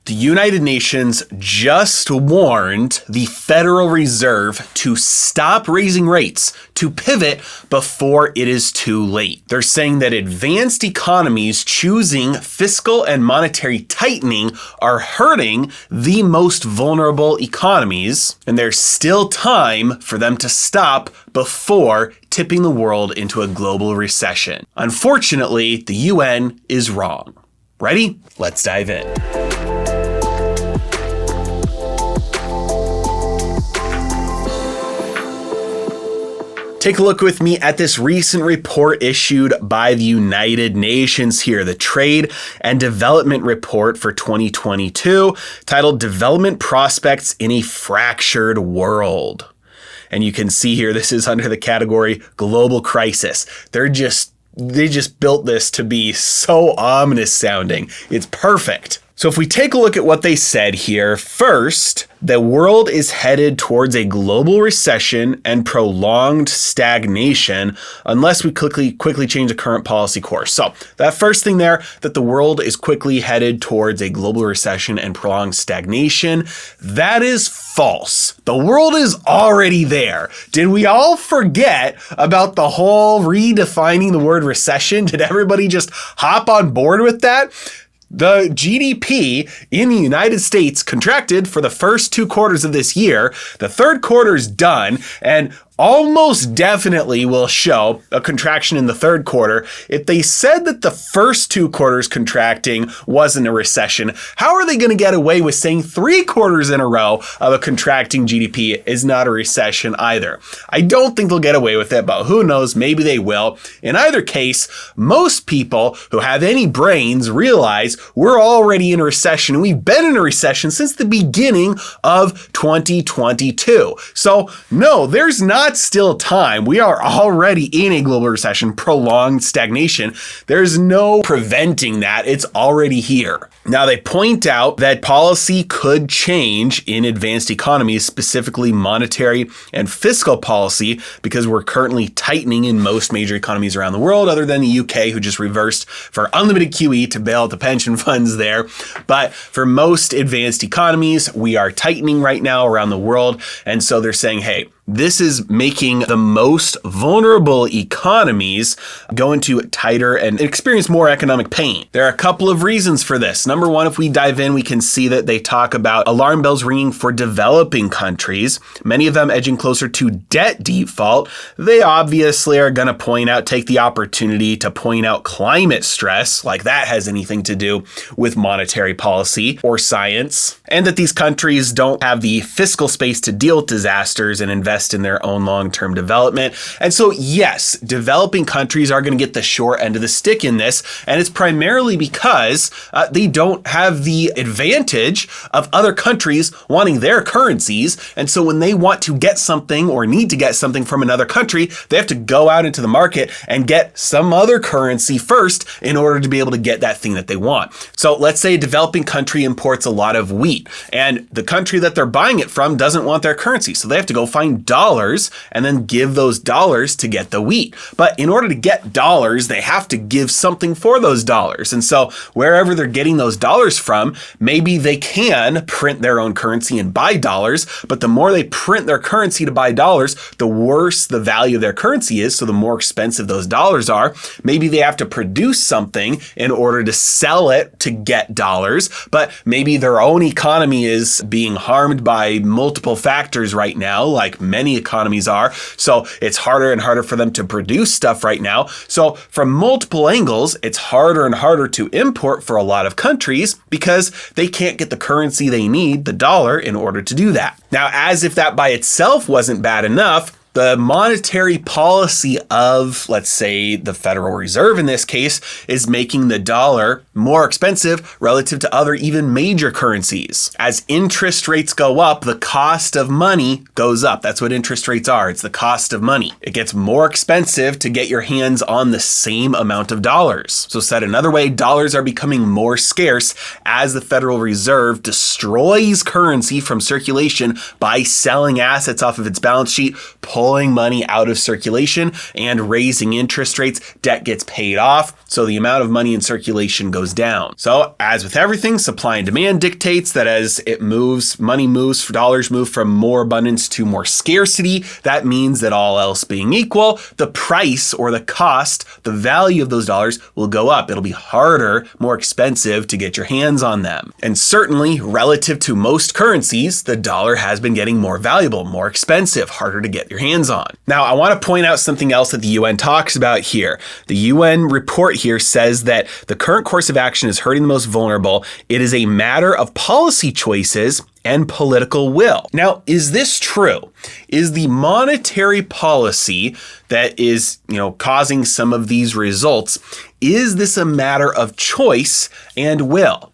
The United Nations just warned the Federal Reserve to stop raising rates, to pivot before it is too late. They're saying that advanced economies choosing fiscal and monetary tightening are hurting the most vulnerable economies, and there's still time for them to stop before tipping the world into a global recession. Unfortunately, the UN is wrong. Ready? Let's dive in. Take a look with me at this recent report issued by the United Nations here, the Trade and Development Report for 2022, titled Development Prospects in a Fractured World. And you can see here, this is under the category Global Crisis. They just built this to be so ominous sounding. It's perfect. So if we take a look at what they said here, first, the world is headed towards a global recession and prolonged stagnation unless we quickly change the current policy course. So that first thing there, that the world is quickly headed towards a global recession and prolonged stagnation, that is false. The world is already there. Did we all forget about the whole redefining the word recession? Did everybody just hop on board with that? The GDP in the United States contracted for the first 2 quarters of this year. The third quarter's done, and almost definitely will show a contraction in the third quarter. If they said that the first 2 quarters contracting wasn't a recession, how are they going to get away with saying 3 quarters in a row of a contracting GDP is not a recession either? I don't think they'll get away with it, but who knows? Maybe they will. In either case, most people who have any brains realize we're already in a recession, and we've been in a recession since the beginning of 2022. So no, there's not still time. We are already in a global recession, prolonged stagnation. There's no preventing that. It's already here. Now, they point out that policy could change in advanced economies, specifically monetary and fiscal policy, because we're currently tightening in most major economies around the world, other than the UK, who just reversed for unlimited QE to bail out the pension funds there. But for most advanced economies, we are tightening right now around the world. And so they're saying, hey, this is making the most vulnerable economies go into tighter and experience more economic pain. There are a couple of reasons for this. Number one, if we dive in, we can see that they talk about alarm bells ringing for developing countries, many of them edging closer to debt default. They obviously are going to take the opportunity to point out climate stress, like that has anything to do with monetary policy or science, and that these countries don't have the fiscal space to deal with disasters and invest in their own long-term development. And so, yes, developing countries are going to get the short end of the stick in this, and it's primarily because they don't have the advantage of other countries wanting their currencies. And so when they want to get something or need to get something from another country, they have to go out into the market and get some other currency first in order to be able to get that thing that they want. So let's say a developing country imports a lot of wheat, and the country that they're buying it from doesn't want their currency. So they have to go find dollars and then give those dollars to get the wheat. But in order to get dollars, they have to give something for those dollars. And so wherever they're getting those dollars from, maybe they can print their own currency and buy dollars, but the more they print their currency to buy dollars, the worse the value of their currency is, so the more expensive those dollars are. Maybe they have to produce something in order to sell it to get dollars, but maybe their own economy is being harmed by multiple factors right now, like many economies are. So it's harder and harder for them to produce stuff right now. So from multiple angles, it's harder and harder to import for a lot of countries because they can't get the currency they need, the dollar, in order to do that. Now, as if that by itself wasn't bad enough, the monetary policy of, let's say, the Federal Reserve in this case, is making the dollar more expensive relative to other even major currencies. As interest rates go up, the cost of money goes up. That's what interest rates are. It's the cost of money. It gets more expensive to get your hands on the same amount of dollars. So said another way, dollars are becoming more scarce as the Federal Reserve destroys currency from circulation by selling assets off of its balance sheet, pulling pulling money out of circulation and raising interest rates, debt gets paid off, so the amount of money in circulation goes down. So as with everything, supply and demand dictates that as it moves, money moves, dollars move from more abundance to more scarcity. That means that all else being equal, the price or the cost, the value of those dollars will go up. It'll be harder, more expensive to get your hands on them. And certainly relative to most currencies, the dollar has been getting more valuable, more expensive, harder to get your hands on. Now, I want to point out something else that the UN talks about here. The UN report here says that the current course of action is hurting the most vulnerable. It is a matter of policy choices and political will. Now, is this true? Is the monetary policy that is, causing some of these results, is this a matter of choice and will?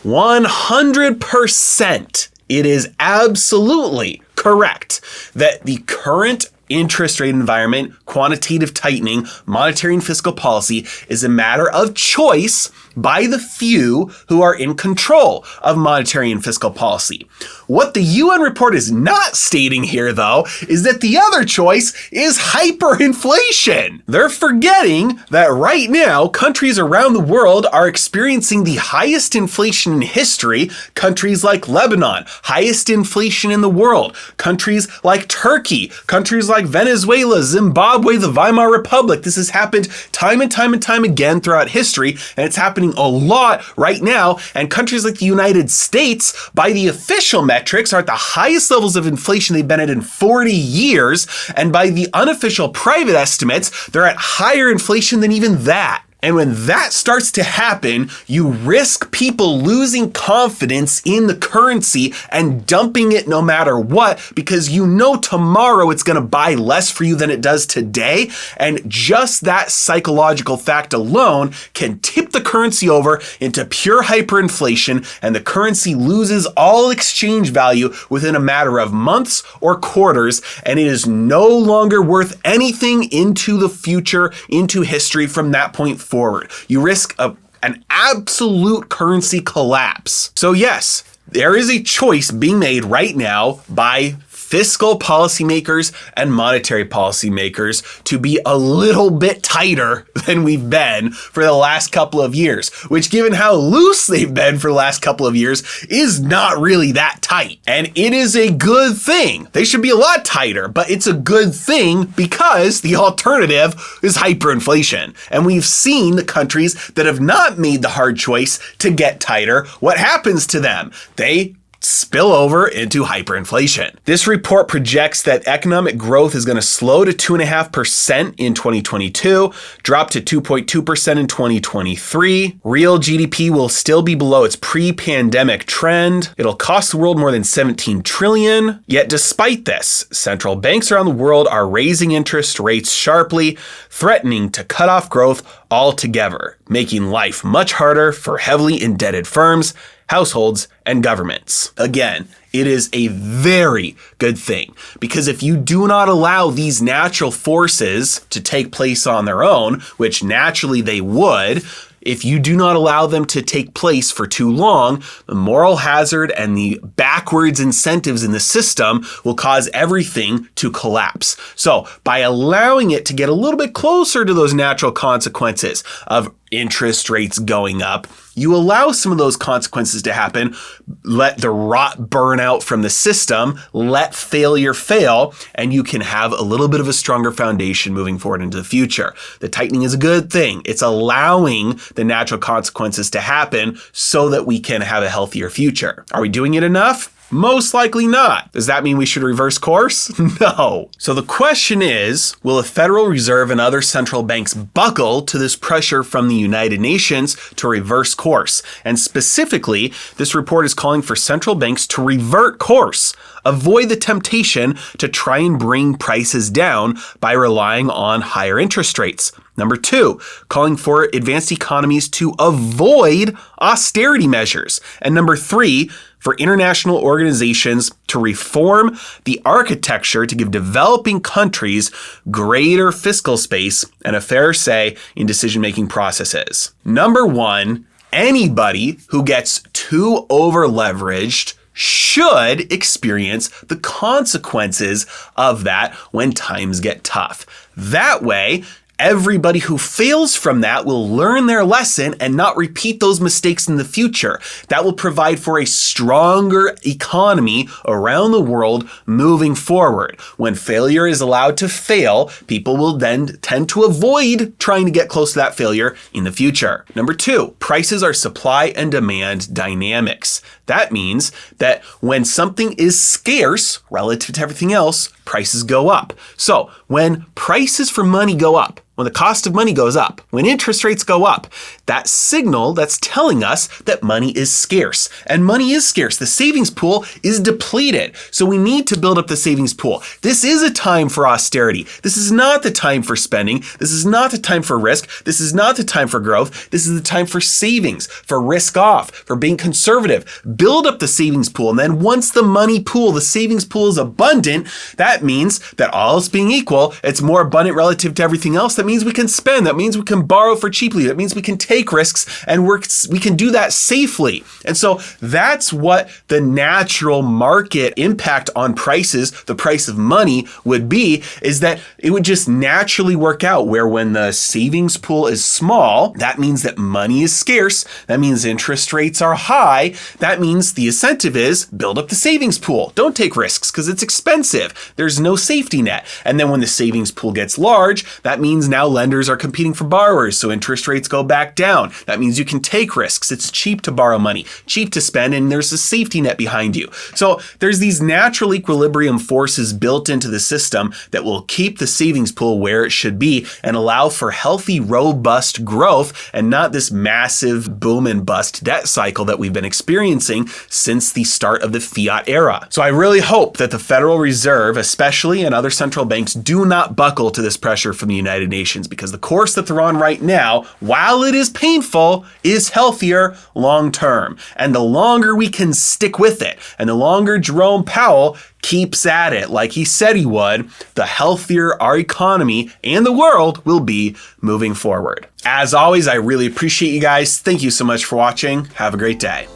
100%. It is absolutely correct that the current interest rate environment, quantitative tightening, monetary and fiscal policy is a matter of choice by the few who are in control of monetary and fiscal policy. What the UN report is not stating here, though, is that the other choice is hyperinflation. They're forgetting that right now, countries around the world are experiencing the highest inflation in history. Countries like Lebanon, highest inflation in the world. Countries like Turkey, countries like Venezuela, Zimbabwe, the Weimar Republic. This has happened time and time and time again throughout history, and it's happening a lot right now. And countries like the United States, by the official metrics, are at the highest levels of inflation they've been at in 40 years. And by the unofficial private estimates, they're at higher inflation than even that. And when that starts to happen, you risk people losing confidence in the currency and dumping it no matter what, because tomorrow it's going to buy less for you than it does today. And just that psychological fact alone can tip the currency over into pure hyperinflation, and the currency loses all exchange value within a matter of months or quarters, and it is no longer worth anything into the future, into history from that point forward. You risk an absolute currency collapse. So yes, there is a choice being made right now by fiscal policymakers and monetary policymakers to be a little bit tighter than we've been for the last couple of years, which, given how loose they've been for the last couple of years, is not really that tight. And it is a good thing. They should be a lot tighter, but it's a good thing because the alternative is hyperinflation. And we've seen the countries that have not made the hard choice to get tighter. What happens to them? They spill over into hyperinflation. This report projects that economic growth is going to slow to 2.5% in 2022, drop to 2.2% in 2023. Real GDP will still be below its pre-pandemic trend. It'll cost the world more than $17 trillion. Yet despite this, central banks around the world are raising interest rates sharply, threatening to cut off growth altogether, making life much harder for heavily indebted firms, households, and governments. Again, it is a very good thing, because if you do not allow these natural forces to take place on their own, which naturally they would, if you do not allow them to take place for too long, the moral hazard and the backwards incentives in the system will cause everything to collapse. So by allowing it to get a little bit closer to those natural consequences of interest rates going up, you allow some of those consequences to happen. Let the rot burn out from the system, let failure fail, and you can have a little bit of a stronger foundation moving forward into the future. The tightening is a good thing. It's allowing the natural consequences to happen so that we can have a healthier future. Are we doing it enough? Most likely not. Does that mean we should reverse course? No. So the question is, will the Federal Reserve and other central banks buckle to this pressure from the United Nations to reverse course? And specifically, this report is calling for central banks to revert course, avoid the temptation to try and bring prices down by relying on higher interest rates. Number 2, calling for advanced economies to avoid austerity measures. And number 3, for international organizations to reform the architecture to give developing countries greater fiscal space and a fair say in decision-making processes. Number 1, anybody who gets too over-leveraged should experience the consequences of that when times get tough. That way, everybody who fails from that will learn their lesson and not repeat those mistakes in the future. That will provide for a stronger economy around the world moving forward. When failure is allowed to fail, people will then tend to avoid trying to get close to that failure in the future. Number 2, prices are supply and demand dynamics. That means that when something is scarce relative to everything else, prices go up. So when prices for money go up, when the cost of money goes up, when interest rates go up, that signal that's telling us that money is scarce. And money is scarce. The savings pool is depleted. So we need to build up the savings pool. This is a time for austerity. This is not the time for spending. This is not the time for risk. This is not the time for growth. This is the time for savings, for risk off, for being conservative. Build up the savings pool. And then once the money pool, the savings pool is abundant, that means that all else being equal, it's more abundant relative to everything else. That means we can spend. That means we can borrow for cheaply. That means we can take risks, and we can do that safely. And so that's what the natural market impact on prices, the price of money, would be, is that it would just naturally work out where when the savings pool is small, that means that money is scarce. That means interest rates are high. That means the incentive is build up the savings pool. Don't take risks because it's expensive. There's no safety net. And then when the savings pool gets large, that means now lenders are competing for borrowers, so interest rates go back down. That means you can take risks. It's cheap to borrow money, cheap to spend, and there's a safety net behind you. So there's these natural equilibrium forces built into the system that will keep the savings pool where it should be and allow for healthy, robust growth and not this massive boom and bust debt cycle that we've been experiencing since the start of the fiat era. So I really hope that the Federal Reserve, especially, and other central banks do not buckle to this pressure from the United Nations, because the course that they're on right now, while it is painful, is healthier long term. And the longer we can stick with it, and the longer Jerome Powell keeps at it like he said he would, the healthier our economy and the world will be moving forward. As always, I really appreciate you guys. Thank you so much for watching. Have a great day.